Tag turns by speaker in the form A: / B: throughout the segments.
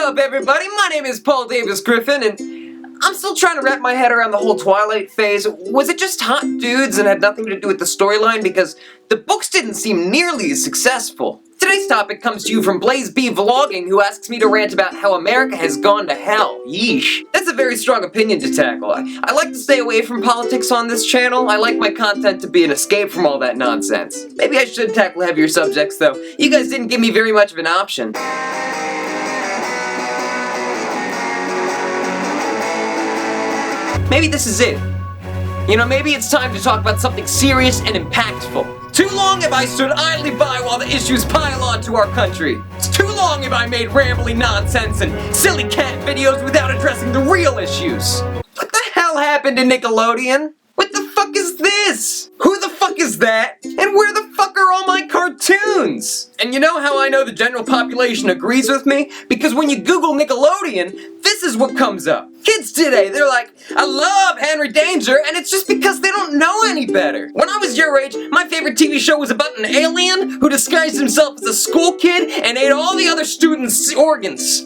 A: up, everybody? My name is Paul Davis Griffin, and I'm still trying to wrap my head around the whole Twilight phase. Was it just hot dudes and had nothing to do with the storyline? Because the books didn't seem nearly as successful. Today's topic comes to you from Blaze B Vlogging, who asks me to rant about how America has gone to hell. Yeesh. That's a very strong opinion to tackle. I like to stay away from politics on this channel. I like my content to be an escape from all that nonsense. Maybe I should tackle heavier subjects, though. You guys didn't give me very much of an option. Maybe this is it. You know, maybe it's time to talk about something serious and impactful. Too long have I stood idly by while the issues pile on to our country. It's too long have I made rambling nonsense and silly cat videos without addressing the real issues. What the hell happened to Nickelodeon? What the fuck is this? Who the fuck is that? And where the fuck are all my cartoons? And you know how I know the general population agrees with me? Because when you Google Nickelodeon, this is what comes up. Kids today, they're like, I love Henry Danger, and it's just because they don't know any better. When I was your age, my favorite TV show was about an alien who disguised himself as a school kid and ate all the other students' organs.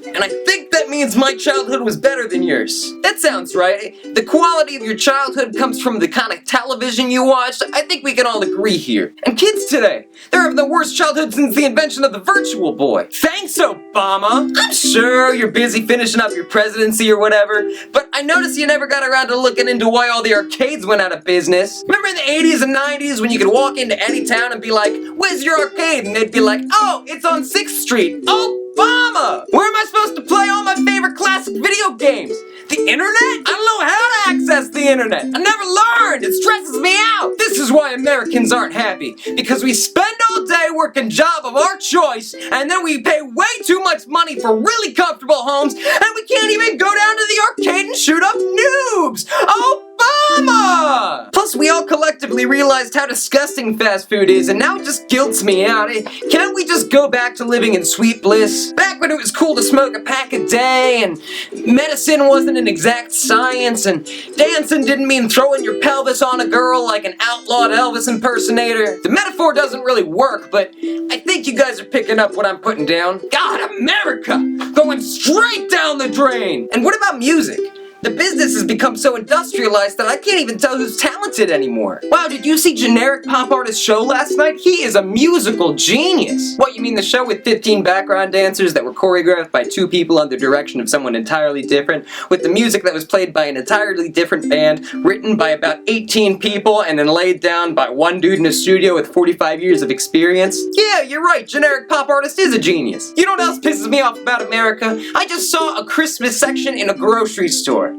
A: And I think that means my childhood was better than yours. That sounds right. The quality of your childhood comes from the kind of television you watched. I think we can all agree here. And kids today, they're having the worst childhood since the invention of the Virtual Boy. Thanks, Obama. I'm sure you're busy finishing up your presidency or whatever, but I noticed you never got around to looking into why all the arcades went out of business. Remember in the 80s and 90s when you could walk into any town and be like, where's your arcade? And they'd be like, oh, it's on 6th Street. Obama! Where am I supposed to play all my favorite classic video games? The internet? I don't know how to access the internet. I never learned. It stresses me out. This is why Americans aren't happy. Because we spend all day working job of our choice, and then we pay way too much money for really comfortable homes, and we can't even go down to the arcade and shoot up noobs. Obama! Plus, we all collectively realized how disgusting fast food is, and now it just guilts me out. Can't we just go back to living in sweet bliss? Back when it was cool to smoke a pack a day, and medicine wasn't an exact science, and dancing didn't mean throwing your pelvis on a girl like an outlawed Elvis impersonator. The metaphor doesn't really work, but I think you guys are picking up what I'm putting down. God, America! Going straight down the drain! And what about music? The business has become so industrialized that I can't even tell who's talented anymore. Wow, did you see generic pop artist's show last night? He is a musical genius. What, you mean the show with 15 background dancers that were choreographed by 2 people under direction of someone entirely different, with the music that was played by an entirely different band, written by about 18 people, and then laid down by one dude in a studio with 45 years of experience? Yeah, you're right, generic pop artist is a genius. You know what else pisses me off about America? I just saw a Christmas section in a grocery store.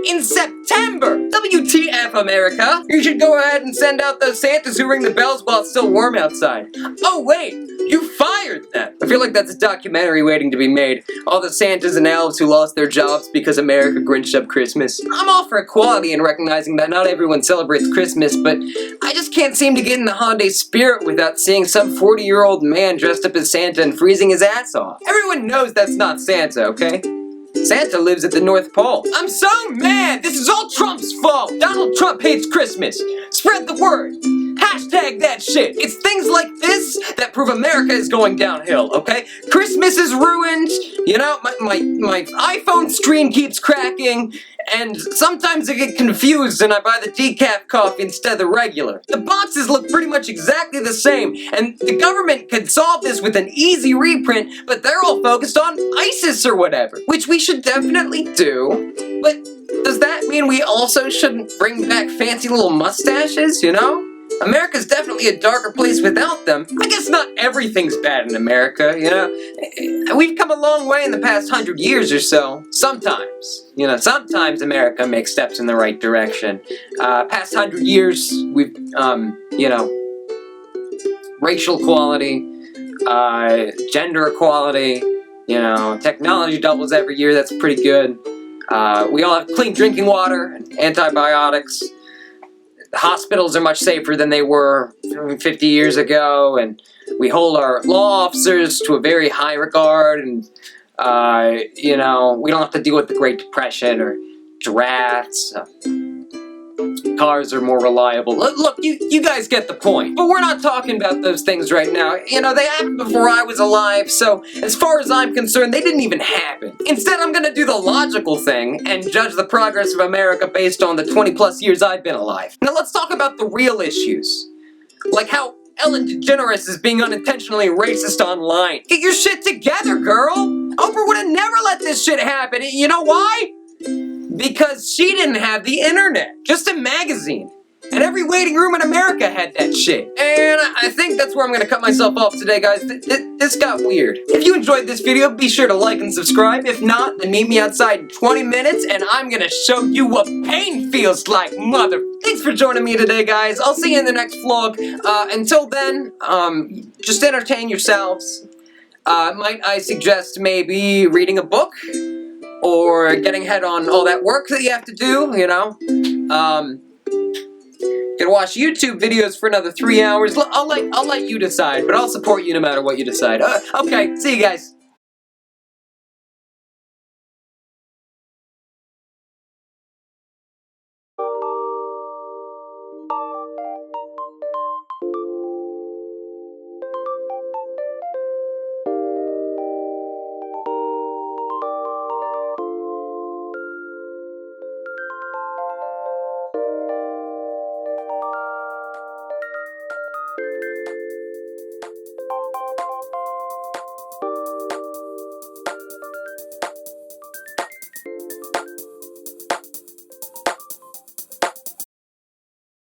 A: In September! WTF, America! You should go ahead and send out those Santas who ring the bells while it's still warm outside. Oh wait, you fired them! I feel like that's a documentary waiting to be made. All the Santas and elves who lost their jobs because America grinched up Christmas. I'm all for equality and recognizing that not everyone celebrates Christmas, but I just can't seem to get in the holiday spirit without seeing some 40-year-old man dressed up as Santa and freezing his ass off. Everyone knows that's not Santa, okay? Santa lives at the North Pole. I'm so mad! This is all Trump's fault! Donald Trump hates Christmas! Spread the word! Hashtag that shit! It's things like this that prove America is going downhill, okay? Christmas is ruined, you know, my iPhone screen keeps cracking, and sometimes I get confused and I buy the decaf coffee instead of the regular. The boxes look pretty much exactly the same, and the government could solve this with an easy reprint, but they're all focused on ISIS or whatever, which we should definitely do, but does that mean we also shouldn't bring back fancy little mustaches, you know? America's definitely a darker place without them. I guess not everything's bad in America, you know? We've come a long way in the past 100 years or so. Sometimes, you know, sometimes America makes steps in the right direction. Past 100 years, we've, you know, racial equality, gender equality, you know, technology doubles every year, that's pretty good. We all have clean drinking water, and antibiotics. Hospitals are much safer than they were 50 years ago, and we hold our law officers to a very high regard, and, you know, we don't have to deal with the Great Depression or drafts. cars are more reliable. Look, you guys get the point. But we're not talking about those things right now. You know, they happened before I was alive, so as far as I'm concerned, they didn't even happen. Instead, I'm gonna do the logical thing and judge the progress of America based on the 20 plus years I've been alive. Now let's talk about the real issues. Like how Ellen DeGeneres is being unintentionally racist online. Get your shit together, girl! Oprah would have never let this shit happen. You know why? Because she didn't have the internet. Just a magazine. And every waiting room in America had that shit. And I think that's where I'm gonna cut myself off today, guys. This got weird. If you enjoyed this video, be sure to like and subscribe. If not, then meet me outside in 20 minutes and I'm gonna show you what pain feels like, mother. Thanks for joining me today, guys. I'll see you in the next vlog. Until then, just entertain yourselves. Might I suggest maybe reading a book? Or getting ahead on all that work that you have to do, you know? Gonna watch YouTube videos for another 3 hours. I'll let you decide, but I'll support you no matter what you decide. Okay, see you guys.